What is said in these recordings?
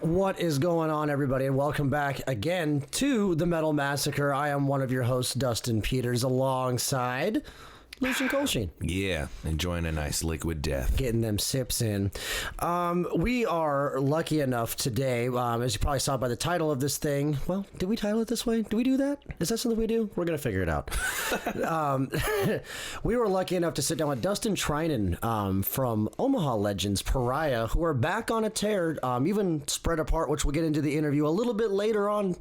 What is going on, everybody, and welcome back again to the Metal Massacre. I am one of your hosts, Dustin Peters, alongside Lucian. Yeah, enjoying a nice liquid death. Getting them sips in. We are lucky enough today, as you probably saw by the title of this thing. Well, did we title it this way? Do we do that? Is that something we do? We're going to figure it out. We were lucky enough to sit down with Dustin Treinen from Omaha legends Paria, who are back on a tear, even spread apart, which we'll get into the interview a little bit later on.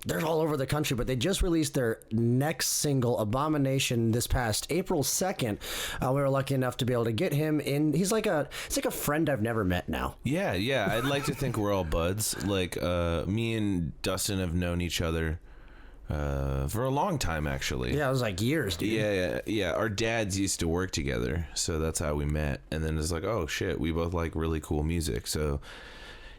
They're all over the country, but they just released their next single, Abomination, this past April 2nd. We were lucky enough to be able to get him in. It's like a friend I've never met now. Yeah. I'd like to think we're all buds. Like, me and Dustin have known each other for a long time, actually. Yeah, it was like years, dude. Yeah. Our dads used to work together, so that's how we met. And then it's like, oh, shit, we both like really cool music. So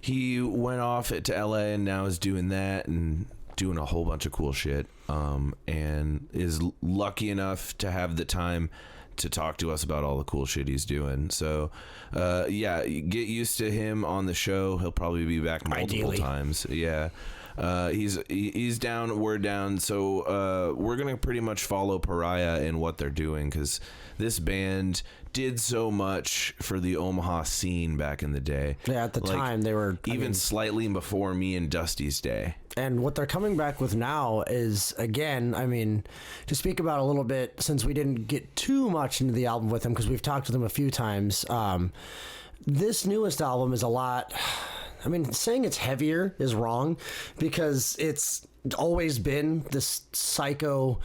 he went off to L.A. and now is doing that and doing a whole bunch of cool shit, and is lucky enough to have the time to talk to us about all the cool shit he's doing. So get used to him on the show. He'll probably be back multiple times. Yeah. He's down, we're down, so we're gonna pretty much follow Paria in what they're doing, because this band did so much for the Omaha scene back in the day. Yeah, at the time they were even slightly before me and Dusty's day. And what they're coming back with now is, again, I mean, to speak about a little bit, since we didn't get too much into the album with them, because we've talked with them a few times, this newest album is a lot... I mean, saying it's heavier is wrong, because it's always been this psycho,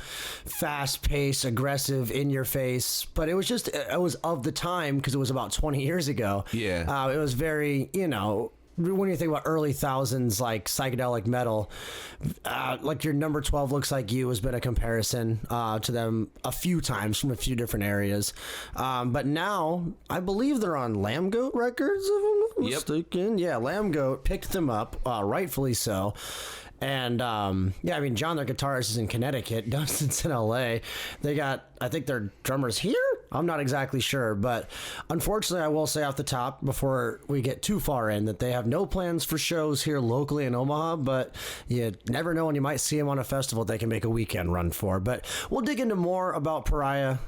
fast-paced, aggressive, in-your-face, but it was of the time, because it was about 20 years ago. Yeah. It was very, when you think about early thousands, like psychedelic metal, like your Number 12 Looks Like You has been a comparison to them a few times from a few different areas. But now I believe they're on Lamb Goat Records, if I'm not mistaken. Yeah, Lamb Goat picked them up, rightfully so. And John, their guitarist, is in Connecticut. Dustin's in LA. I think their drummer's here. I'm not exactly sure, but unfortunately, I will say off the top before we get too far in that they have no plans for shows here locally in Omaha, but you never know when you might see them on a festival they can make a weekend run for. But we'll dig into more about Paria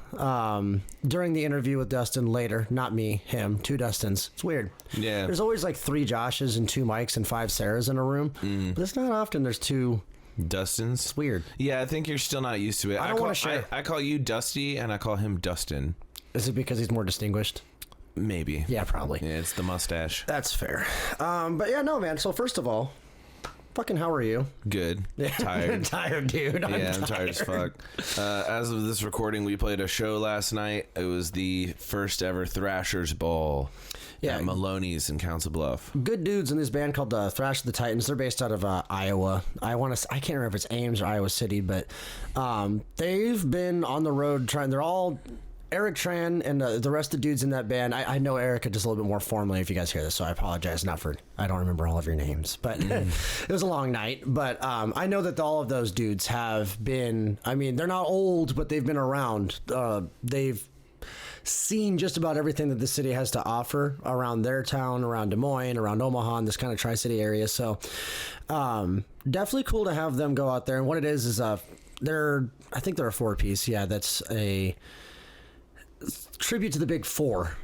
during the interview with Dustin later. Not me, him, two Dustins. It's weird. Yeah. There's always like 3 Joshes and 2 Mikes and 5 Sarahs in a room, but it's not often there's 2 Dustins. It's weird. Yeah, I think you're still not used to it. I don't want to share. I call you Dusty, and I call him Dustin. Is it because he's more distinguished? Maybe. Yeah, probably. Yeah, it's the mustache. That's fair. But yeah, no, man. So first of all, fucking how are you? Good. Tired. Tired, dude. I'm tired as fuck. As of this recording, we played a show last night. It was the first ever Thrashers Ball. Yeah, Maloney's in Council Bluff. Good dudes in this band called Thrash of the Titans. They're based out of Iowa. I can't remember if it's Ames or Iowa City, but they've been on the road trying. They're all Eric Tran and the rest of the dudes in that band. I know Erica just a little bit more formally if you guys hear this, so I apologize. I don't remember all of your names, but it was a long night. But I know that all of those dudes have been. I mean, they're not old, but they've been around. They've seen just about everything that the city has to offer around their town, around Des Moines, around Omaha, and this kind of Tri-City area. So definitely cool to have them go out there. And what it is I think they're a 4-piece. Yeah, that's a tribute to the Big Four,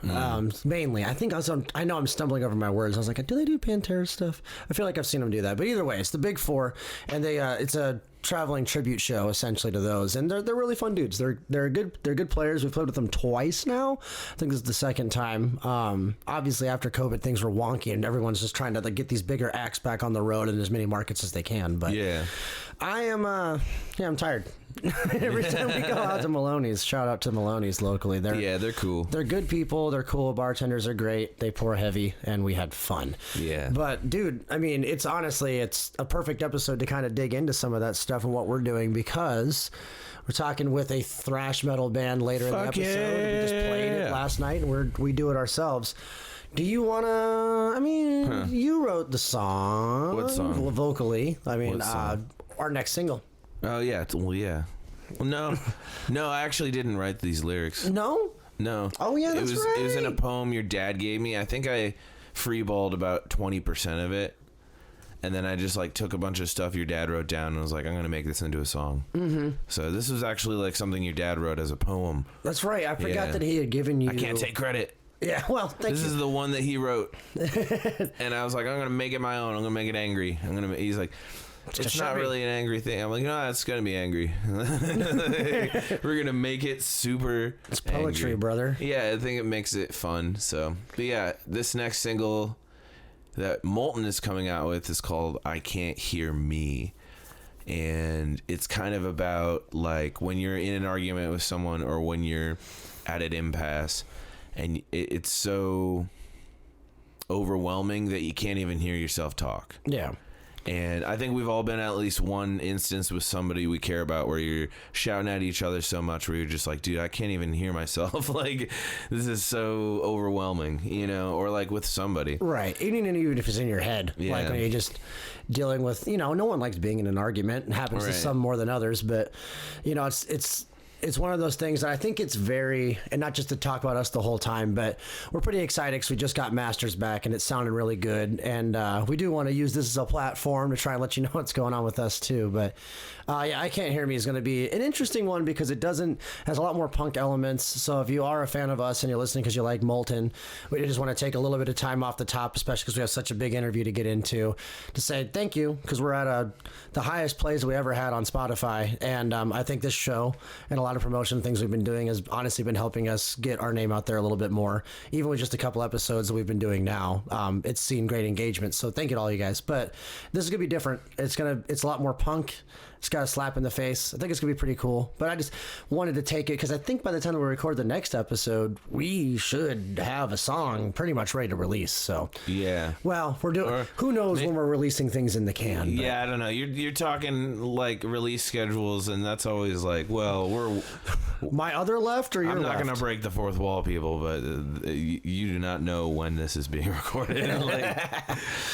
mainly. I know I'm stumbling over my words. I was like, do they do Pantera stuff? I feel like I've seen them do that. But either way, it's the Big Four, and it's a traveling tribute show essentially to those, and they're really fun dudes. They're good players. We've played with them twice now. I think this is the second time. Obviously after COVID things were wonky and everyone's just trying to get these bigger acts back on the road in as many markets as they can. But yeah, I'm tired. Every time we go out to Maloney's, shout out to Maloney's locally. They're cool. They're good people. They're cool. Bartenders are great. They pour heavy, and we had fun. Yeah. But dude, I mean, it's a perfect episode to kind of dig into some of that stuff and what we're doing, because we're talking with a thrash metal band later in the episode. Yeah. We just played it last night, and we do it ourselves. Do you want to? You wrote the song. What song? Vocally. Our next single. Oh yeah. Well, yeah. Well, no, I actually didn't write these lyrics. No. No. Oh yeah, that's right. It was in a poem your dad gave me. I think I freeballed about 20% of it. And then I just like took a bunch of stuff your dad wrote down and was like, I'm going to make this into a song. Mm-hmm. So this was actually like something your dad wrote as a poem. That's right. I forgot that he had given you... I can't take credit. Yeah, well, thank you. This is the one that he wrote. And I was like, I'm going to make it my own. I'm going to make it angry. He's like, it's not really an angry thing. I'm like, no, it's going to be angry. We're going to make it super It's poetry, angry. Brother. Yeah, I think it makes it fun. So, but yeah, this next single that Molten is coming out with is called I Can't Hear Me. And it's kind of about like when you're in an argument with someone or when you're at an impasse and it's so overwhelming that you can't even hear yourself talk. Yeah. And I think we've all been at least one instance with somebody we care about where you're shouting at each other so much where you're just like, dude, I can't even hear myself. Like, this is so overwhelming, you know, or like with somebody. Right. Even if it's in your head. Yeah. Like when you're just dealing with, you know, no one likes being in an argument. It happens to some more than others. But, you know, it's one of those things that I think it's very, and not just to talk about us the whole time, but we're pretty excited because we just got masters back and it sounded really good. And we do want to use this as a platform to try and let you know what's going on with us too. But yeah, I Can't Hear Me is going to be an interesting one because it has a lot more punk elements. So if you are a fan of us and you're listening because you like Molten, we just want to take a little bit of time off the top, especially because we have such a big interview to get into, to say thank you because we're at the highest plays we ever had on Spotify. And I think this show and a lot of promotion things we've been doing has honestly been helping us get our name out there a little bit more, even with just a couple episodes that we've been doing now. It's seen great engagement, so thank you to all you guys. But this is gonna be different. It's a lot more punk. It's got a slap in the face. I think it's gonna be pretty cool. But I just wanted to take it because I think by the time we record the next episode, we should have a song pretty much ready to release. So yeah. Well, we're doing. Who knows when we're releasing things in the can? But. Yeah, I don't know. You're talking like release schedules, and that's always like, well, we're my other left or your left? I'm not gonna break the fourth wall, people, but you do not know when this is being recorded.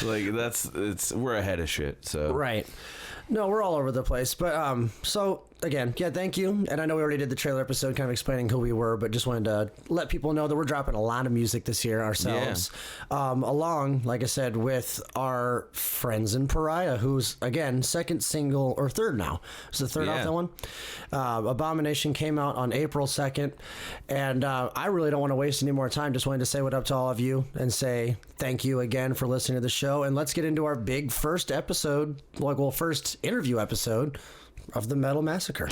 We're ahead of shit. So right. No, we're all over the place. But so again, yeah, thank you. And I know we already did the trailer episode kind of explaining who we were, but just wanted to let people know that we're dropping a lot of music this year ourselves. Yeah. Along, like I said, with our friends in Paria, who's, again, second single, or third now. It's the third off that one. Abomination came out on April 2nd. And I really don't want to waste any more time. Just wanted to say what up to all of you and say thank you again for listening to the show. And let's get into our big first episode, first interview episode of the Metal Massacre.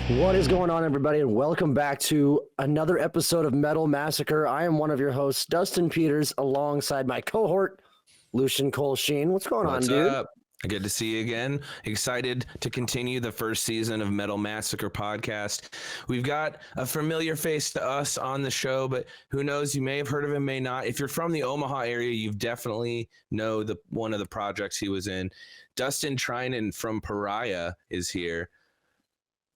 What is going on, everybody, and welcome back to another episode of Metal Massacre. I am one of your hosts, Dustin Peters, alongside my cohort, Lucian Colsheen. What's going on, dude? Up? Good to see you again. Excited to continue the first season of Metal Massacre podcast. We've got a familiar face to us on the show, but who knows? You may have heard of him, may not. If you're from the Omaha area, you've definitely know one of the projects he was in. Dustin Treinen from Paria is here.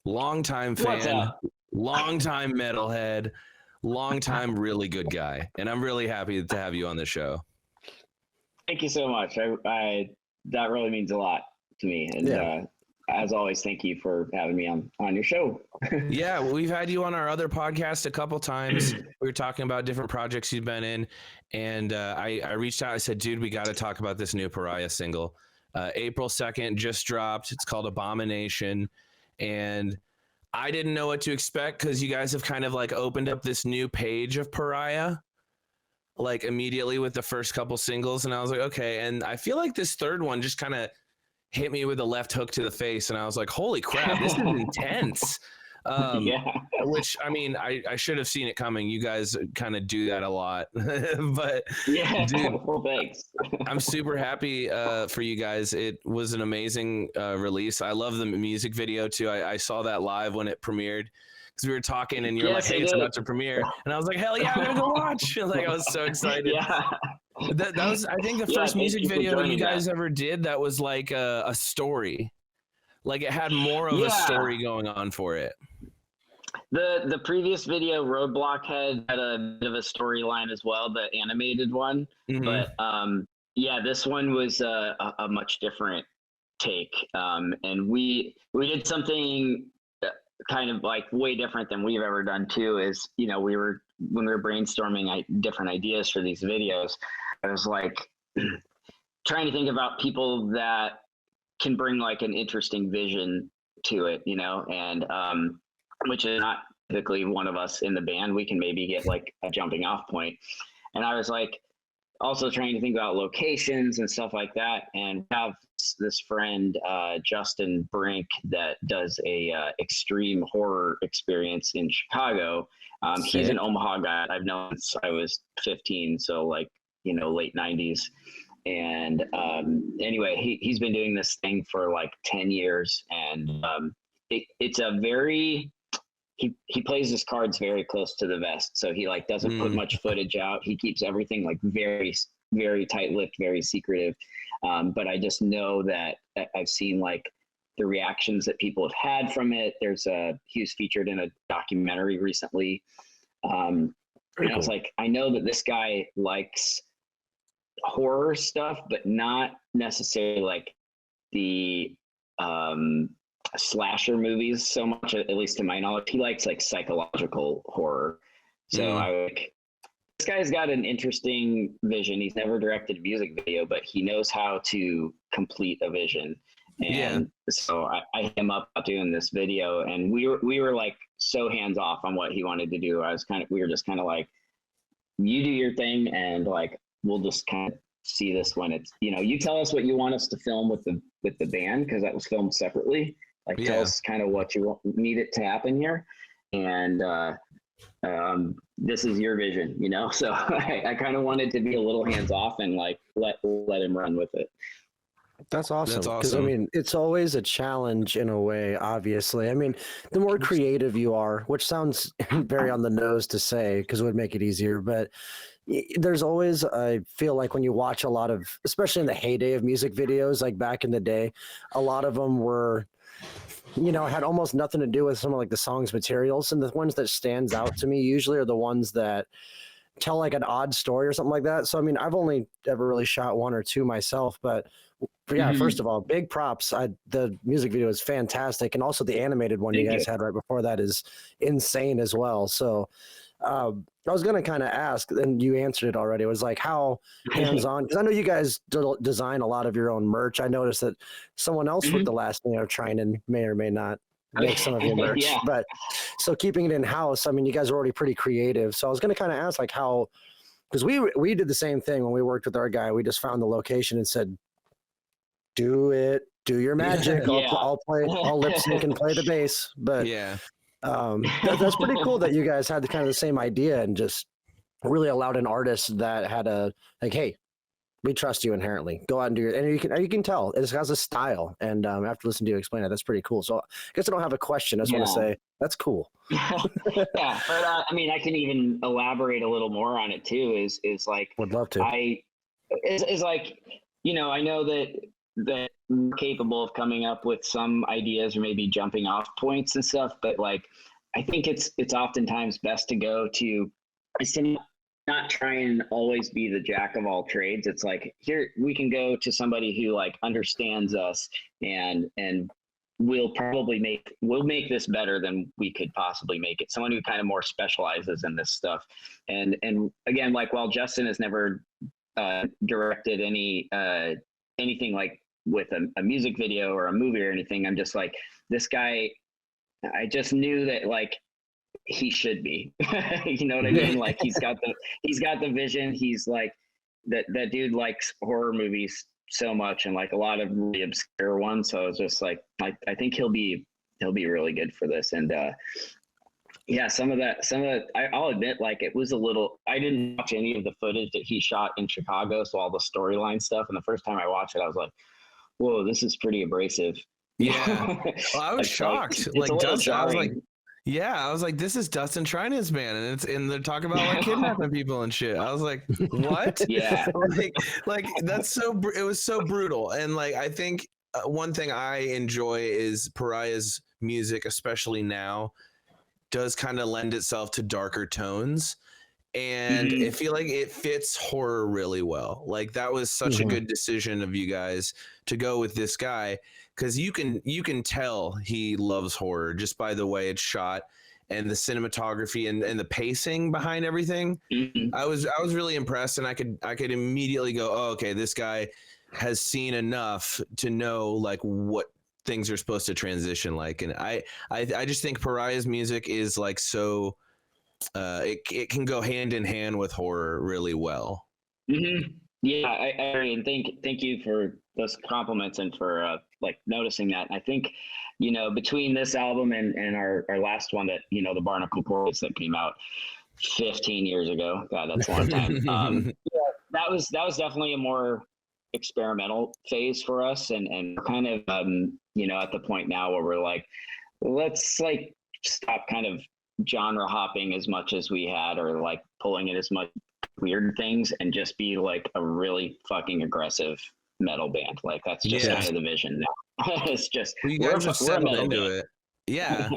Longtime fan, longtime metalhead, longtime really good guy. And I'm really happy to have you on the show. Thank you so much. That really means a lot to me. And as always, thank you for having me on your show. Yeah, we've had you on our other podcast a couple times. We were talking about different projects you've been in. And I reached out. I said, dude, we got to talk about this new Paria single. April 2nd just dropped. It's called Abomination. And I didn't know what to expect because you guys have kind of like opened up this new page of Paria. Like immediately with the first couple singles, and I was like, okay. And I feel like this third one just kind of hit me with a left hook to the face, and I was like, holy crap, this is intense. Which, I mean, I should have seen it coming. You guys kind of do that a lot. But yeah, dude, well, thanks. I'm super happy for you guys. It was an amazing release. I love the music video too. I saw that live when it premiered. Because we were talking and you're like, hey, it's about to premiere. And I I was like, hell yeah, I'm going to go watch. Like, I was so excited. Yeah. That was, I think, the first music video that you guys ever did that was like a story. Like it had more of a story going on for it. The previous video, Roadblock, had a bit of a storyline as well, the animated one. Mm-hmm. But this one was a much different take. And we did something kind of like way different than we've ever done too is, you know, when we were brainstorming different ideas for these videos, I was like trying to think about people that can bring like an interesting vision to it, you know, and which is not typically one of us in the band. We can maybe get like a jumping off point. And I was like also trying to think about locations and stuff like that, and have this friend Justin Brink that does a extreme horror experience in Chicago. He's an Omaha guy I've known since I was 15, so like, you know, late 90s. And anyway, he's been doing this thing for like 10 years, and it's a very he plays his cards very close to the vest, so he like doesn't put much footage out. He keeps everything like very, very tight-lipped, very secretive. But I just know that I've seen like the reactions that people have had from it. He was featured in a documentary recently, and I was like, I know that this guy likes horror stuff, but not necessarily like the slasher movies so much, at least to my knowledge. He likes like psychological horror. So this guy's got an interesting vision. He's never directed a music video, but he knows how to complete a vision. And so I hit him up about doing this video, and we were like so hands off on what he wanted to do. We were just kind of like, you do your thing, and like we'll just kind of see this when it's, you know, you tell us what you want us to film with the band, because that was filmed separately. Like tell us kind of what you need it to happen here, and this is your vision, you know. So I kind of wanted to be a little hands off and like let him run with it. That's awesome. Because I mean, it's always a challenge in a way, obviously. I mean, the more creative you are, which sounds very on the nose to say because it would make it easier, but there's always, I feel like when you watch a lot of, especially in the heyday of music videos, like back in the day, a lot of them were, you know, had almost nothing to do with some of like the song's materials. And the ones that stands out to me usually are the ones that tell like an odd story or something like that. So, I mean, I've only ever really shot one or two myself, but yeah, first of all, big props. The music video is fantastic. And also the animated one you guys had right before that is insane as well. So I was going to kind of ask, and you answered it already. It was like how hands-on, because I know you guys design a lot of your own merch. I noticed that someone else with the last name of Treinen may or may not make some of your merch. But so keeping it in-house, I mean, you guys are already pretty creative. So I was going to kind of ask like how, because we did the same thing when we worked with our guy. We just found the location and said, do your magic. I'll lip sync and play the bass. But that's pretty cool that you guys had the kind of the same idea and just really allowed an artist that had a like, hey, we trust you inherently. Go out and do your, and you can tell it has a style. And after listening to you explain it, that's pretty cool. So I guess I don't have a question. I just want to say that's cool. But I mean, I can even elaborate a little more on it too. Is like, would love to. Is like, you know, I know that we're capable of coming up with some ideas or maybe jumping off points and stuff, but like I think it's oftentimes best to go to not try and always be the jack of all trades. It's like, here we can go to somebody who like understands us and we'll make this better than we could possibly make it. Someone who kind of more specializes in this stuff. And again, like while Justin has never directed anything like with a music video or a movie or anything, I'm just like, this guy, I just knew that like he should be. You know what I mean? Like he's got the vision. He's like that dude likes horror movies so much and like a lot of really obscure ones. So it's just like I think he'll be really good for this. And some of that I'll admit, like it was a little, I didn't watch any of the footage that he shot in Chicago, so all the storyline stuff, and the first time I watched it I was like, whoa, this is pretty abrasive. Well, I was shocked. Like Dustin, I was like, this is Dustin Treinen's band, and they're talking about like kidnapping people and shit. I was like, what? like that's it was so brutal. And like I think one thing I enjoy is Pariah's music, especially now, does kind of lend itself to darker tones, and I feel like it fits horror really well. Like that was such a good decision of you guys to go with this guy, because you can tell he loves horror just by the way it's shot and the cinematography and the pacing behind everything. Mm-hmm. I was really impressed, and I could immediately go, oh, okay, this guy has seen enough to know like what things are supposed to transition like. And I just think Pariah's music is like so it can go hand in hand with horror really well. Mm-hmm. Yeah, I agree, and thank you for those compliments and for like noticing that. I think, you know, between this album and our last one that, you know, the Barnacle Chorus that came out 15 years ago. God, that's a long time. Yeah, that was definitely a more experimental phase for us, and kind of you know, at the point now where we're like, let's like stop kind of genre hopping as much as we had, or like pulling in as much weird things, and just be like a really fucking aggressive metal band. Like that's just kind of the vision now. It's just you guys have settled into band. it. Yeah.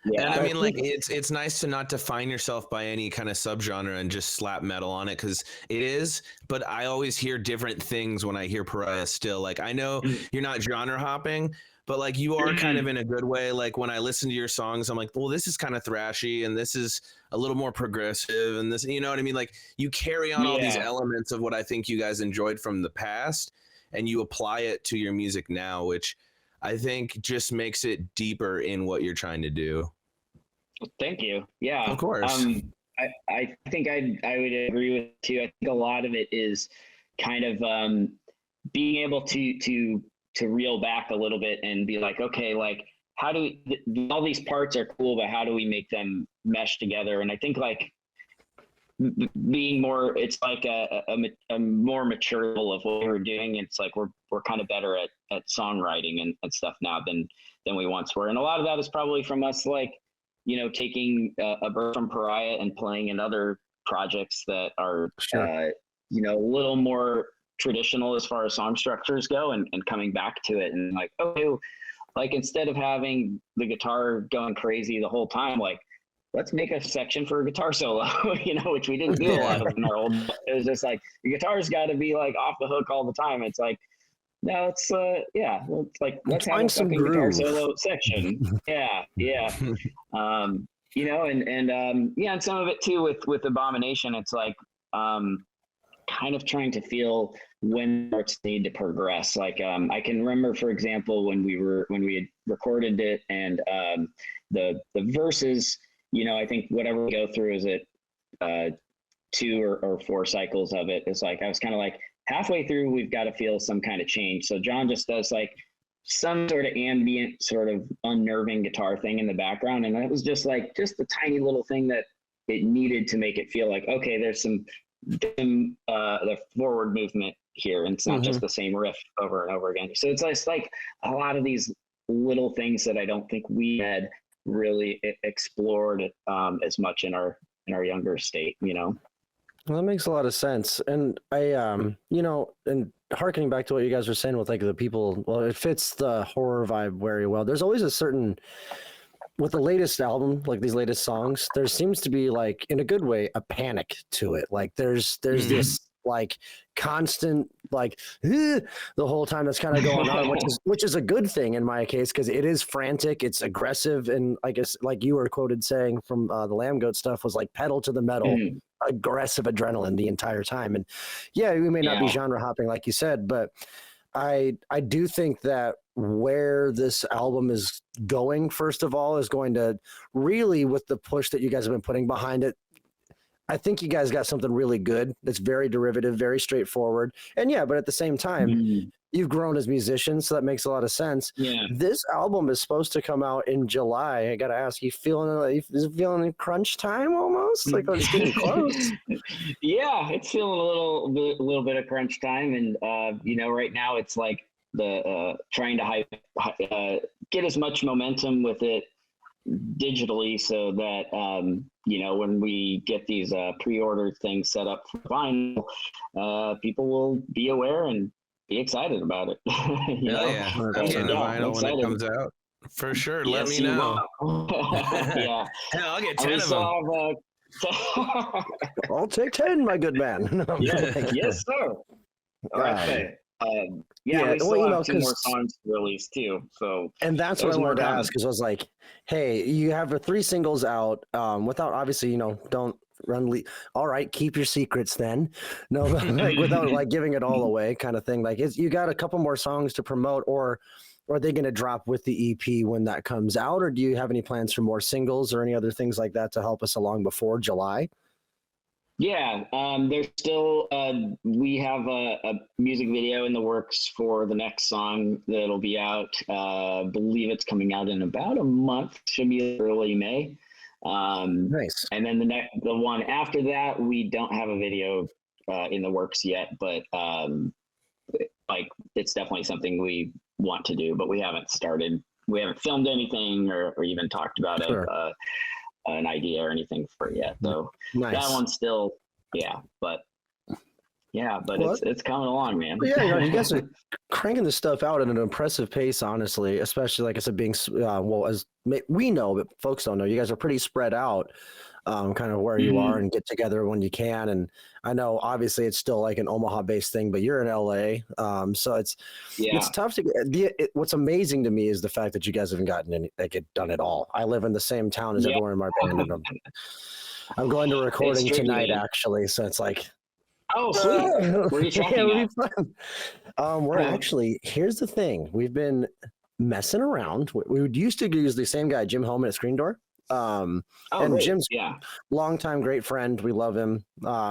Yeah. And I mean, like, it's nice to not define yourself by any kind of subgenre and just slap metal on it, because it is. But I always hear different things when I hear Pariah still. Like, I know you're not genre hopping, but like you are kind of in a good way. Like when I listen to your songs, I'm like, well, this is kind of thrashy, and this is a little more progressive, and this, you know what I mean? Like you carry on all these elements of what I think you guys enjoyed from the past, and you apply it to your music now, which I think just makes it deeper in what you're trying to do. Thank you. Yeah, of course. I think I would agree with you. I think a lot of it is kind of being able to reel back a little bit and be like, okay, like how do we, all these parts are cool, but how do we make them mesh together? And I think like being more, it's like a more mature level of what we're doing. It's like we're kind of better at songwriting and stuff now than we once were. And a lot of that is probably from us, like, you know, taking a bird from Pariah and playing in other projects that are, you know, a little more traditional as far as song structures go, and coming back to it and like, okay, like instead of having the guitar going crazy the whole time, like let's make a section for a guitar solo, you know, which we didn't do a lot of in our old. It was just like the guitar's got to be like off the hook all the time. It's like, no, it's it's like let's have a fucking guitar solo section. Yeah. You know, and some of it too with Abomination, it's like kind of trying to feel when parts need to progress. Like I can remember, for example, when we had recorded it, and the verses, you know, I think whatever we go through, is it 2 or 4 cycles of it, it's like I was kind of like halfway through, we've got to feel some kind of change. So John just does like some sort of ambient, sort of unnerving guitar thing in the background, and it was just a tiny little thing that it needed to make it feel like, okay, there's some the forward movement here, and it's not just the same riff over and over again. So it's like a lot of these little things that I don't think we had really explored as much in our younger state, you know. Well, that makes a lot of sense. And I you know, and harkening back to what you guys were saying with like the people, well, it fits the horror vibe very well. There's always a certain, with the latest album, like these latest songs, there seems to be, like, in a good way, a panic to it. Like there's this like constant like the whole time that's kind of going on, which is a good thing in my case, because it is frantic, it's aggressive, and I guess like you were quoted saying from the Lamb Goat stuff was like pedal to the metal, aggressive adrenaline the entire time. And yeah, we may not be genre hopping like you said, but I do think that where this album is going, first of all, is going to really, with the push that you guys have been putting behind it, I think you guys got something really good that's very derivative, very straightforward. And yeah, but at the same time, you've grown as musicians, so that makes a lot of sense. Yeah. This album is supposed to come out in July. I got to ask, is it feeling crunch time almost? Like, it's getting close. Yeah, it's feeling a little bit of crunch time. And, you know, right now it's like trying to get as much momentum with it digitally, so that you know, when we get these pre-order things set up for vinyl, people will be aware and be excited about it. I'm getting a vinyl when it comes out for sure. Let me know. Yeah, hell, I'll get 10 of them. I'll take 10, my good man. Yes, sir. All right. Yeah, we still well, have 2 more songs to release too. So, and that's what I wanted to ask, because I was like, hey, you have the 3 singles out, without obviously, don't all right, keep your secrets then. No, like without like giving it all away, kind of thing. Like, you got a couple more songs to promote, or are they going to drop with the EP when that comes out, or do you have any plans for more singles or any other things like that to help us along before July? Yeah, there's still we have a music video in the works for the next song that'll be out. Believe it's coming out in about a month. Should be early May. Nice. And then the one after that, we don't have a video in the works yet, but like it's definitely something we want to do, but we haven't started. We haven't filmed anything or even talked about Sure. it. An idea or anything for it yet. So Nice. that one's still, but it's coming along, man. Yeah, you guys are cranking this stuff out at an impressive pace, honestly, especially like I said, being, as we know, but folks don't know, you guys are pretty spread out, kind of where you are and get together when you can. And I know obviously it's still like an Omaha based thing, but you're in LA. So it's tough to get. What's amazing to me is the fact that you guys haven't gotten done it all. I live in the same town as everyone in my band. And I'm going to recording tonight, actually. So it's like, oh, sweet. Where are you tracking at? We're actually, here's the thing. We've been messing around. We used to use the same guy, Jim Holman at Screen Door. And great. Jim's longtime great friend. We love him.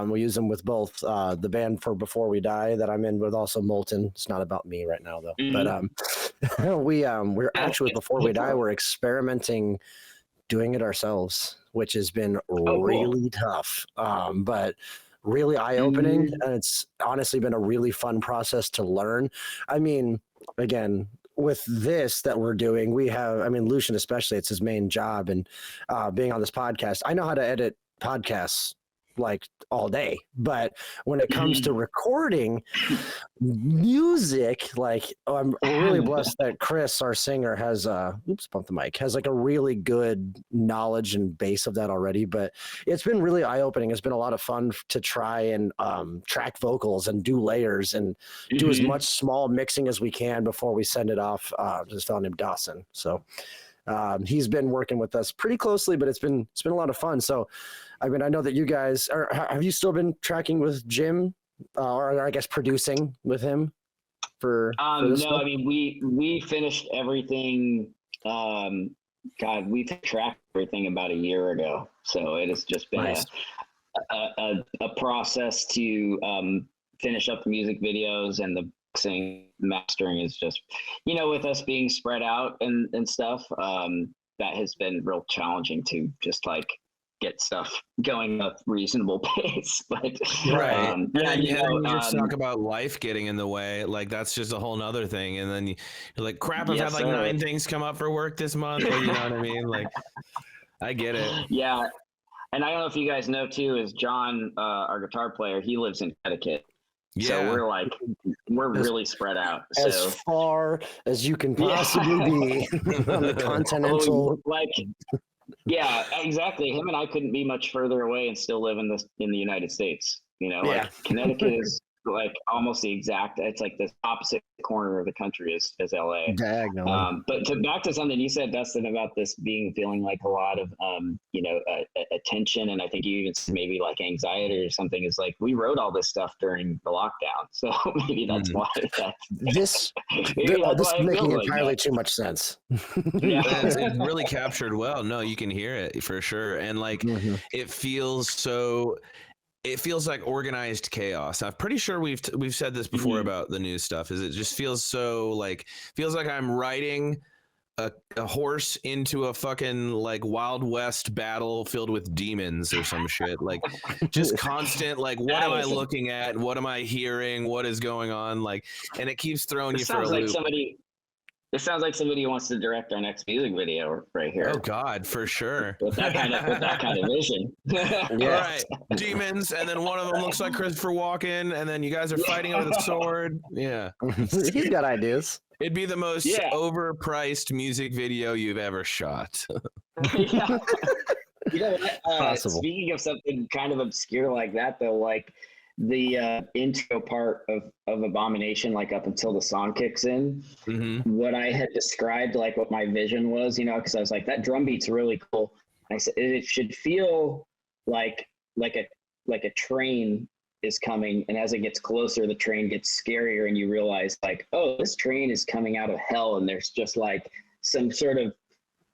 We use him with both the band for Before We Die that I'm in with, also Molten. It's not about me right now though. But we're actually with Before We Die, we're experimenting doing it ourselves, which has been really tough. But really eye-opening, and it's honestly been a really fun process to learn. I mean, again, with this that we're doing, we have, Lucian especially, it's his main job, and being on this podcast, I know how to edit podcasts like all day, but when it comes to recording music, like I'm really blessed that Chris, our singer, has bumped the mic, has like a really good knowledge and base of that already. But it's been really eye-opening. It's been a lot of fun to try and track vocals and do layers and do as much small mixing as we can before we send it off to this fellow named Dustin. So he's been working with us pretty closely, but it's been a lot of fun. So I know that you guys have you still been tracking with Jim, or I guess producing with him for this no, stuff? we finished everything. We tracked everything about a year ago. So it has just been Nice. a process to finish up the music videos, and the mixing, mastering is just, with us being spread out and stuff, that has been real challenging to just like get stuff going at a reasonable pace. But right. And then you just talk about life getting in the way, like that's just a whole nother thing. And then you're like, crap, I've had like 9 things come up for work this month, or you know what I mean? Like, I get it. Yeah. And I don't know if you guys know too, is John, our guitar player, he lives in Connecticut. Yeah. So we're really spread out. As far as you can possibly be on the continental. Yeah, exactly. Him and I couldn't be much further away and still live in the United States. Like Connecticut is like almost the exact. It's like the opposite corner of the country as LA. But back to something you said, Dustin, about this feeling like a lot of attention, and I think you even maybe like anxiety or something. Is like we wrote all this stuff during the lockdown, so maybe that's why. This is making entirely too much sense. Yeah, it's really captured well. No, you can hear it for sure, and like it feels so. It feels like organized chaos. I'm pretty sure we've said this before about the new stuff. Is it just feels like I'm riding a horse into a fucking like Wild West battle filled with demons or some shit. Like just constant. Like what am I looking at? What am I hearing? What is going on? Like, and it keeps throwing you for a loop. It sounds like somebody who wants to direct our next music video right here. Oh God, for sure. With that kind of vision. All right, demons, and then one of them looks like Christopher Walken, and then you guys are fighting over the sword. Yeah, he's got ideas. It'd be the most overpriced music video you've ever shot. Possible. Speaking of something kind of obscure like that, though, like the intro part of Abomination, like up until the song kicks in, what I had described, like what my vision was, you know, because I was like, that drum beat's really cool. I said it should feel like a train is coming, and as it gets closer, the train gets scarier, and you realize like, oh, this train is coming out of hell, and there's just like some sort of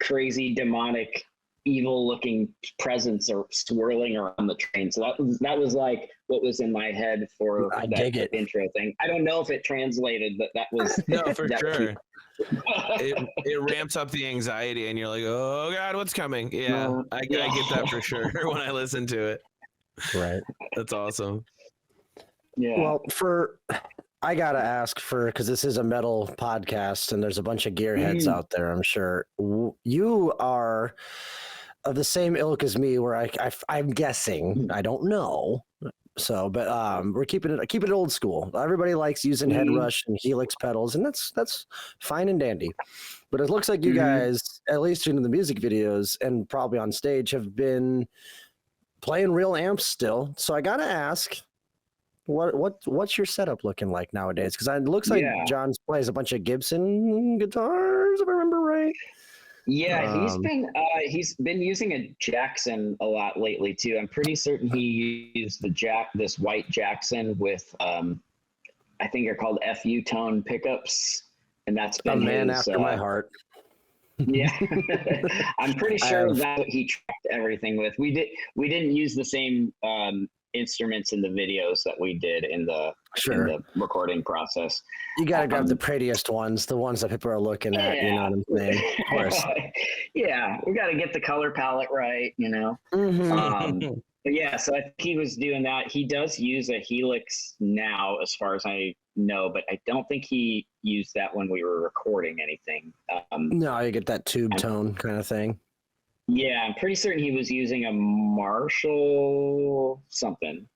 crazy demonic evil looking presence or swirling around the train. So that was like what was in my head for that intro thing. I don't know if it translated, but that was no, for sure. it ramps up the anxiety and you're like, oh God, what's coming? Yeah, I get that for sure when I listen to it. Right. That's awesome. Yeah. Well, I gotta ask because this is a metal podcast and there's a bunch of gearheads out there, I'm sure. You are of the same ilk as me, where I'm guessing, I don't know. So, but we're keeping it old school. Everybody likes using head rush and helix pedals, and that's fine and dandy. But it looks like you guys, at least in the music videos and probably on stage, have been playing real amps still. So I gotta ask, what's your setup looking like nowadays? Because it looks like John plays a bunch of Gibson guitars, if I remember right. Yeah, he's been using a Jackson a lot lately too. I'm pretty certain he used this white Jackson with I think they're called FU tone pickups, and that's been a man after my heart. Yeah, I'm pretty sure that's what he tracked everything with. We didn't use the same instruments in the videos that we did in the recording process. You gotta grab the prettiest ones, the ones that people are looking at. You know what I'm saying? Of course. Yeah, we got to get the color palette right. You know. But yeah, so I think he was doing that. He does use a helix now, as far as I know, but I don't think he used that when we were recording anything. No, you get that tube tone kind of thing. Yeah, I'm pretty certain he was using a Marshall something.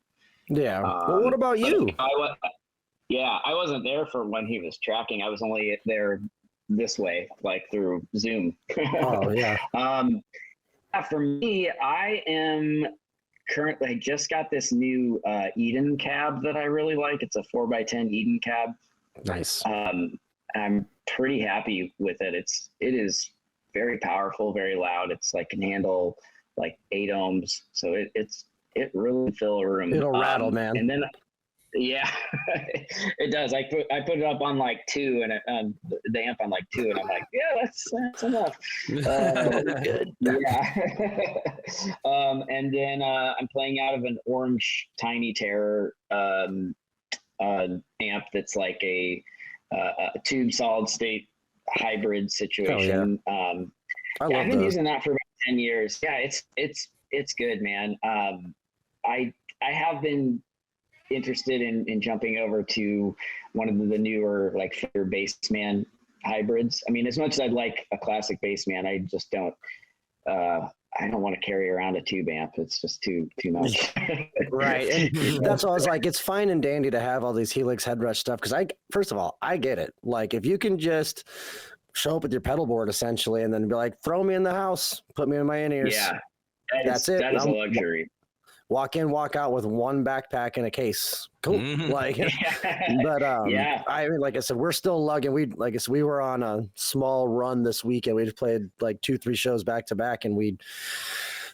Yeah. Well, what about you? I wasn't there for when he was tracking. I was only there this way, like through Zoom. Oh, yeah. For me, I just got this new Eden cab that I really like. It's a 4x10 Eden cab. Nice. I'm pretty happy with it. It is very powerful, very loud. It's like can handle like 8 ohms. So it really fill a room. It'll rattle, man. And then yeah, it does. I put it up on like 2 and the amp on like 2, and I'm like, yeah, that's enough. Good. Yeah. And then I'm playing out of an orange Tiny Terror amp that's like a tube solid state hybrid situation. Oh, yeah. I've been using that for about 10 years. Yeah, it's good, man. I have been interested in jumping over to one of the newer like Fender Bassman hybrids. I mean, as much as I'd like a classic Bassman, I just don't I don't want to carry around a tube amp. It's just too much. Right. And that's why I was like, it's fine and dandy to have all these helix head rush stuff. Cause first of all, I get it. Like if you can just show up with your pedal board essentially, and then be like, throw me in the house, put me in my in-ears. Yeah. That's it. That is a luxury. Walk in, walk out with one backpack and a case. Cool. Like, but yeah. I mean, like I said, we're still lugging. We were on a small run this weekend. We just played like 2-3 shows back to back, and we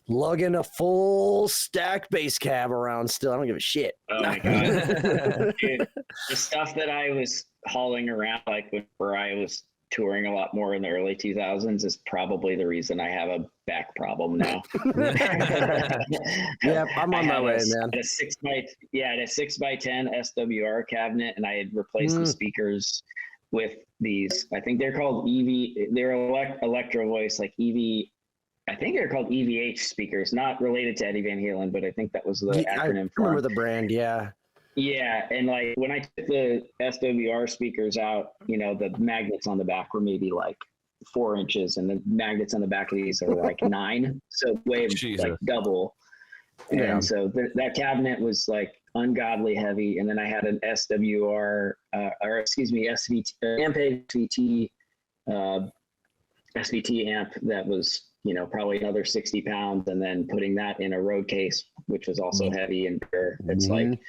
lugging a full stack bass cab around still. I don't give a shit. Oh my God. Dude, the stuff that I was hauling around, like where I was touring a lot more in the early 2000s, is probably the reason I have a back problem now. Yeah, I'm on my way, man. A 6x10 SWR cabinet, and I had replaced the speakers with these. I think they're called EV. They're Electro Voice, like EV. I think they're called EVH speakers, not related to Eddie Van Halen, but I think that was the acronym. I remember the brand, yeah. Yeah, and like when I took the SWR speakers out, you know, the magnets on the back were maybe like 4 inches, and the magnets on the back of these are like 9, so way like double. Yeah. And so that cabinet was like ungodly heavy, and then I had an SWR, SVT, Ampeg SVT, SVT amp that was probably another 60 pounds, and then putting that in a road case, which was also heavy and bare. It's like,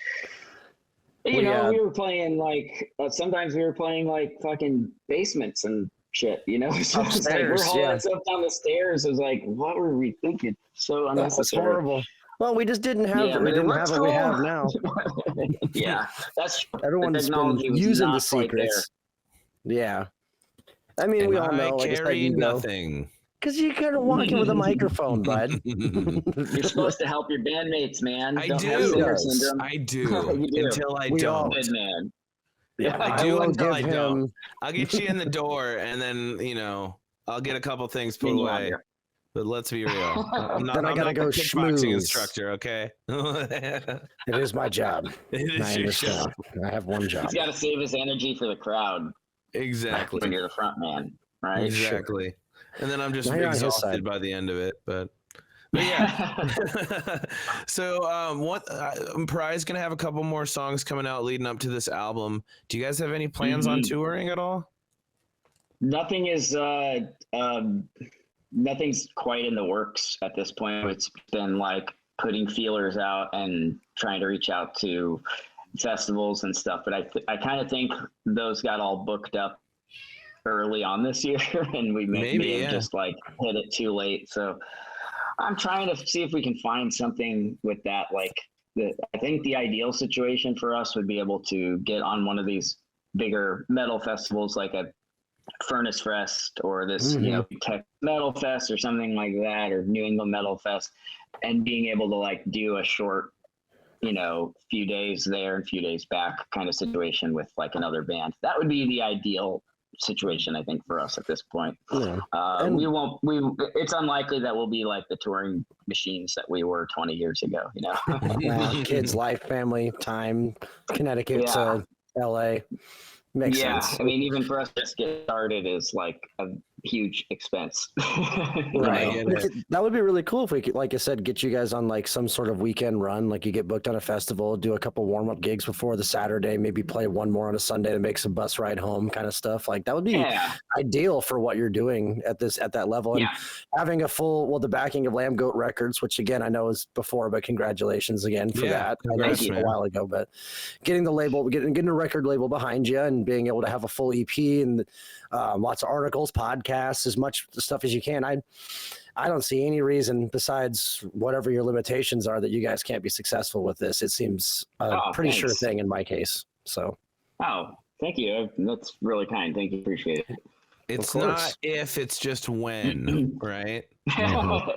we were playing like, sometimes we were playing like fucking basements and shit, so it's like we're hauling stuff down the stairs. It was like, what were we thinking? So unnecessary. That's horrible. Well, we just didn't have we didn't have what we have now. Yeah, that's true. Everyone's been using the secrets. Yeah, I mean, we all know. I carry nothing. Because you kind of walking with a microphone, bud. You're supposed to help your bandmates, man. I do. I do. Until I don't. Good man. Yeah, I do until I don't. I'll get you in the door, and then I'll get a couple things put away. But let's be real. I'm not a kickboxing instructor, okay? It is my job. It is your job. I have one job. He's got to save his energy for the crowd. Exactly. When you're the front man, right? Exactly. Sure. And then I'm just exhausted by the end of it. But yeah. So Pariah's gonna have a couple more songs coming out leading up to this album. Do you guys have any plans on touring at all? Nothing is nothing's quite in the works at this point. It's been like putting feelers out and trying to reach out to festivals and stuff. But I kind of think those got all booked up early on this year, and we may have just like hit it too late. So I'm trying to see if we can find something with that. Like I think the ideal situation for us would be able to get on one of these bigger metal festivals, like a Furnace Fest or this, Tech Metal Fest or something like that, or New England Metal Fest, and being able to like do a short, few days there and few days back kind of situation with like another band. That would be the ideal situation, I think, for us at this point. Yeah. It's unlikely that we'll be like the touring machines that we were 20 years ago, Kids, life, family, time, Connecticut to LA. Makes sense. I mean, even for us to just get started is like a huge expense. Right. That would be really cool if we could, like I said, get you guys on like some sort of weekend run. Like you get booked on a festival, do a couple warm-up gigs before the Saturday, maybe play one more on a Sunday to make some bus ride home kind of stuff. Like that would be ideal for what you're doing at that level. And having the backing of Lamb Goat Records, which again, I know is before, but congratulations again for that. I know it's a while ago, but getting the label, getting a record label behind you and being able to have a full EP and lots of articles, podcasts, as much stuff as you can. I don't see any reason besides whatever your limitations are that you guys can't be successful with this. It seems a pretty sure thing in my case. So. Oh, thank you. That's really kind. Thank you. Appreciate it. It's not if, it's just when, right?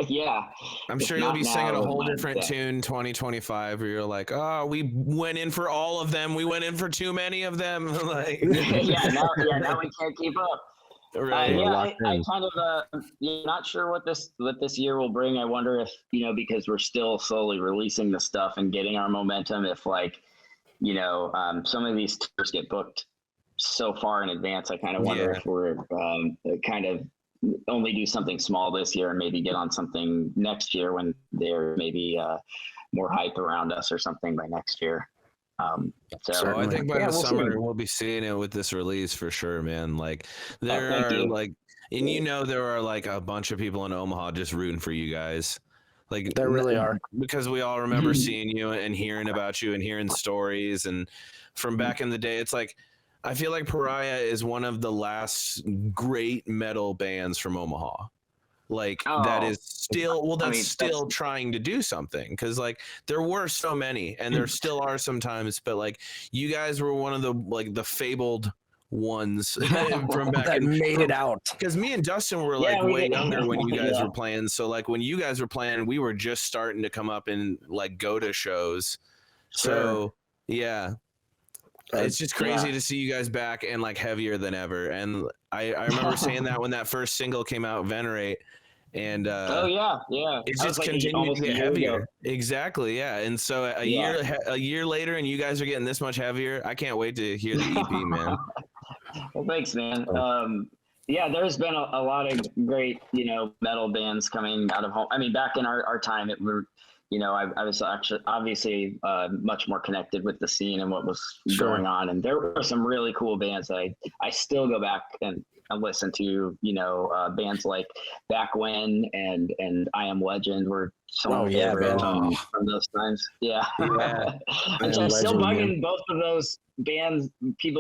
Yeah. I'm sure you'll be singing a whole different tune 2025 where you're like, oh, we went in for all of them. We went in for too many of them. Like, now we can't keep up. Right. I kind of not sure what this year will bring. I wonder if, because we're still slowly releasing the stuff and getting our momentum, if like, some of these tours get booked so far in advance. I kind of wonder if we're kind of only do something small this year and maybe get on something next year when there may be more hype around us or something by next year. So I think by the summer we'll be seeing it with this release for sure, man. Like there are like a bunch of people in Omaha just rooting for you guys. Like there really are, because we all remember seeing you and hearing about you and hearing stories and from back in the day. It's like, I feel like Pariah is one of the last great metal bands from Omaha. Like that is still, still trying to do something. Cause like there were so many and there still are sometimes, but like you guys were one of the fabled ones from back that made it out. Cause me and Dustin were like way younger when you guys were playing. So like when you guys were playing, we were just starting to come up and like go to shows. So yeah. It's just crazy to see you guys back and like heavier than ever. And I remember saying that when that first single came out, Venerate, and it just continued to get heavier. Exactly, yeah. And so a year later, and you guys are getting this much heavier. I can't wait to hear the EP, man. Well, thanks, man. There's been a lot of great metal bands coming out of home. I mean, back in our time, I was actually obviously much more connected with the scene and what was going on. And there were some really cool bands that I still go back and listen to, bands like Back When and I Am Legend were some of my favorites from those times. Yeah. Which I'm still bugging both of those bands,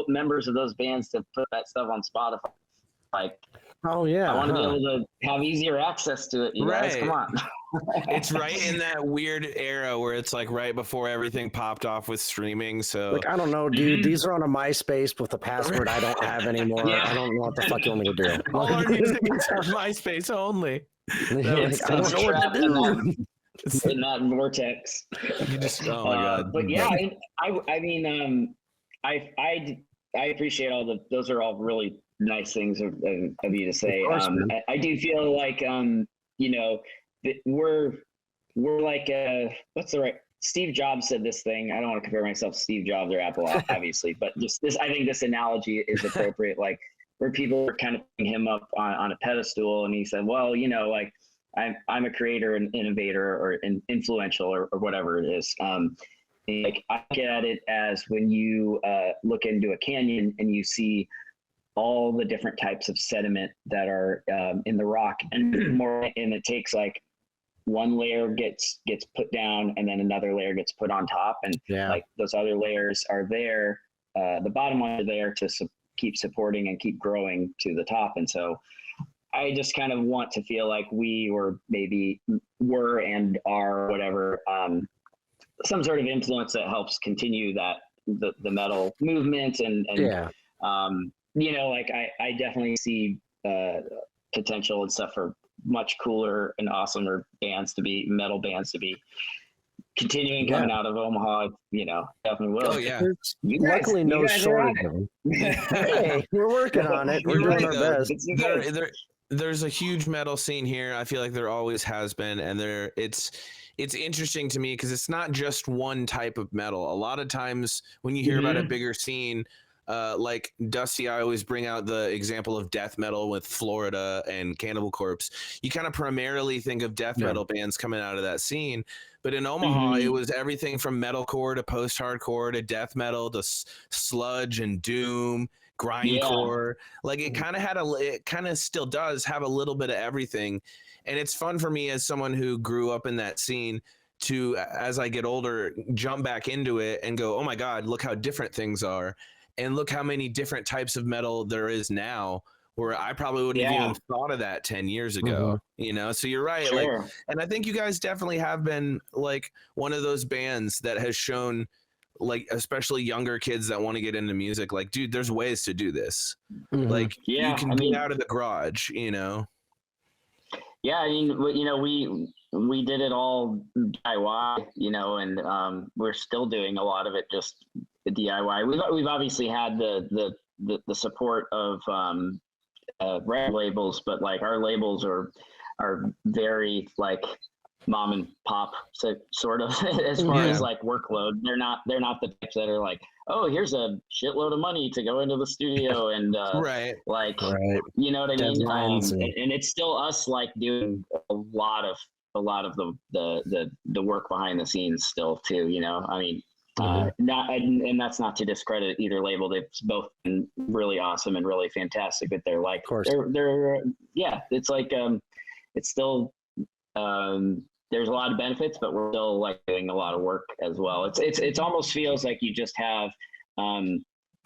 members of those bands to put that stuff on Spotify. Like, oh yeah, I want to be able to have easier access to it. You guys, come on. It's right in that weird era where it's like right before everything popped off with streaming. So like, I don't know, dude. These are on a MySpace with a password I don't have anymore. I don't know what the fuck you want me to do. All our music is on MySpace only. I don't know what to do. In that vortex. You just, oh my god. But yeah, I mean, I appreciate those are all really nice things of you to say. Course, I do feel like that we're like what's the right, Steve Jobs said this thing. I don't want to compare myself to Steve Jobs or Apple, obviously, but just this, I think this analogy is appropriate. Like, where people are kind of putting him up on a pedestal, and he said, well, like, I'm a creator and innovator or influential or whatever it is. Like, I look at it as when you look into a canyon and you see all the different types of sediment that are in the rock, and it takes like one layer gets put down and then another layer gets put on top, and like those other layers are there, the bottom ones are there to keep supporting and keep growing to the top. And so I just kind of want to feel like we were and are whatever, some sort of influence that helps continue that the metal movement and like I definitely see potential and stuff for much cooler and awesomer metal bands to be continuing coming out of Omaha. Definitely will. Oh yeah. Luckily, no shortage of them. Hey, we're working on it. We're doing our best. There's a huge metal scene here. I feel like there always has been, and it's interesting to me because it's not just one type of metal. A lot of times when you hear about a bigger scene, like Dusty, I always bring out the example of death metal with Florida and Cannibal Corpse. You kind of primarily think of death metal bands coming out of that scene, but in Omaha, it was everything from metalcore to post-hardcore to death metal to sludge and doom, grindcore. Like, it kind of it kind of still does have a little bit of everything, and it's fun for me as someone who grew up in that scene to, as I get older, jump back into it and go, oh my god, look how different things are. And look how many different types of metal there is now, where I probably wouldn't have even thought of that 10 years ago, So you're right. Sure. Like, and I think you guys definitely have been like one of those bands that has shown, like, especially younger kids that want to get into music, like, dude, there's ways to do this. Like, you can get out of the garage, Yeah, I mean, we did it all DIY, and we're still doing a lot of it just DIY. We've obviously had the support of record labels, but like our labels are very like mom and pop sort of as far as like workload. They're not the types that are like, oh, here's a shitload of money to go into the studio and you know what I mean? And it's still us like doing a lot of the work behind the scenes still too, I mean, and that's not to discredit either label. They've both been really awesome and really fantastic, but they're like, they're it's like, it's still, there's a lot of benefits, but we're still like doing a lot of work as well. It's almost feels like you just have,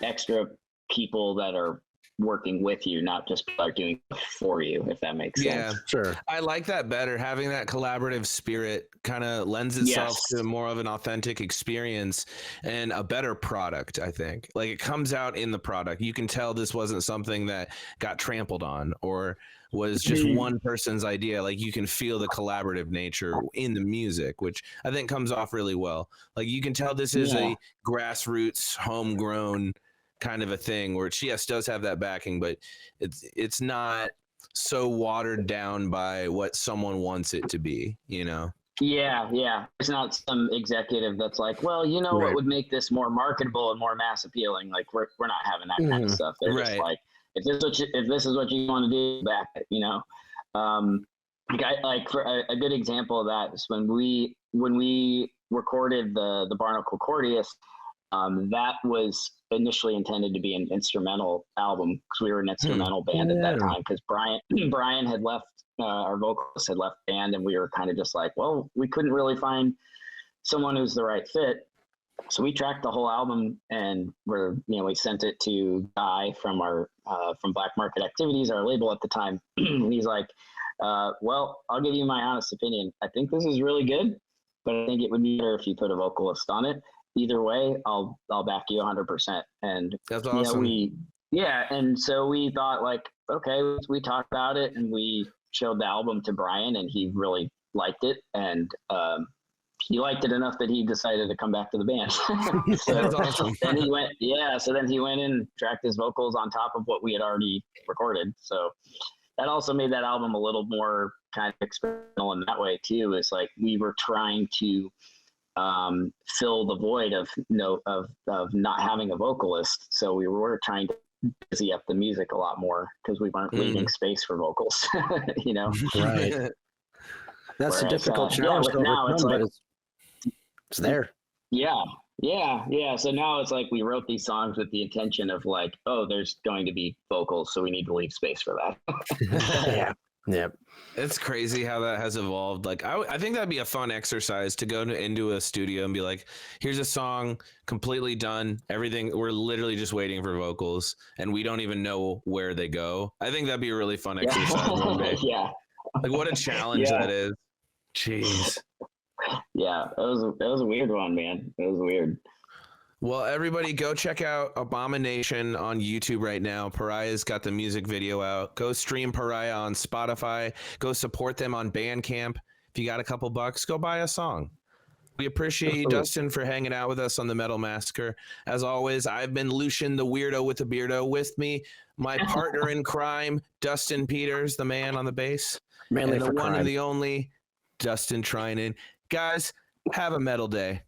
extra people that are working with you, not just people are doing for you, if that makes sense. Yeah, sure. I like that better. Having that collaborative spirit kind of lends itself to more of an authentic experience and a better product, I think. Like, it comes out in the product. You can tell this wasn't something that got trampled on or was just one person's idea. Like, you can feel the collaborative nature in the music, which I think comes off really well. Like, you can tell this is a grassroots, homegrown kind of a thing where yes, does have that backing, but it's not so watered down by what someone wants it to be, Yeah. It's not some executive that's like, well, what would make this more marketable and more mass appealing? Like, we're not having that kind of stuff. They're just like, if this is what you want to do, back it, Like for a good example of that is when we recorded the Barnacle Cordius, That was initially intended to be an instrumental album because we were an instrumental band at that time. Because Brian had left, our vocalist had left band, and we were kind of just like, well, we couldn't really find someone who's the right fit. So we tracked the whole album, and we sent it to Guy from our from Black Market Activities, our label at the time. And he's like, well, I'll give you my honest opinion. I think this is really good, but I think it would be better if you put a vocalist on it. Either way, I'll back you 100%. And that's awesome. And so we thought, like, okay, we talked about it, and we showed the album to Brian, and he really liked it, and he liked it enough that he decided to come back to the band. So that's awesome. Then he went and tracked his vocals on top of what we had already recorded. So that also made that album a little more kind of experimental in that way too. It's like we were trying to fill the void of not having a vocalist. So we were trying to busy up the music a lot more because we weren't leaving space for vocals. Right. That's a difficult challenge to overcome, but it's there. Yeah. So now it's like we wrote these songs with the intention of like, oh, there's going to be vocals, so we need to leave space for that. Yep. It's crazy how that has evolved. Like, I think that'd be a fun exercise to go into a studio and be like, here's a song completely done. Everything. We're literally just waiting for vocals, and we don't even know where they go. I think that'd be a really fun exercise one day. Yeah. Like, what a challenge that is. Jeez. Yeah, it was a weird one, man. It was weird. Well, everybody go check out Abomination on YouTube right now. Pariah's got the music video out. Go stream Pariah on Spotify. Go support them on Bandcamp. If you got a couple bucks, go buy a song. We appreciate you, Dustin, for hanging out with us on the Metal Massacre. As always, I've been Lucian, the weirdo with the beardo. With me, my partner in crime, Dustin Peters, the man on the bass. Mainly and the for one crime. and the only Dustin Treinen. Guys, have a metal day.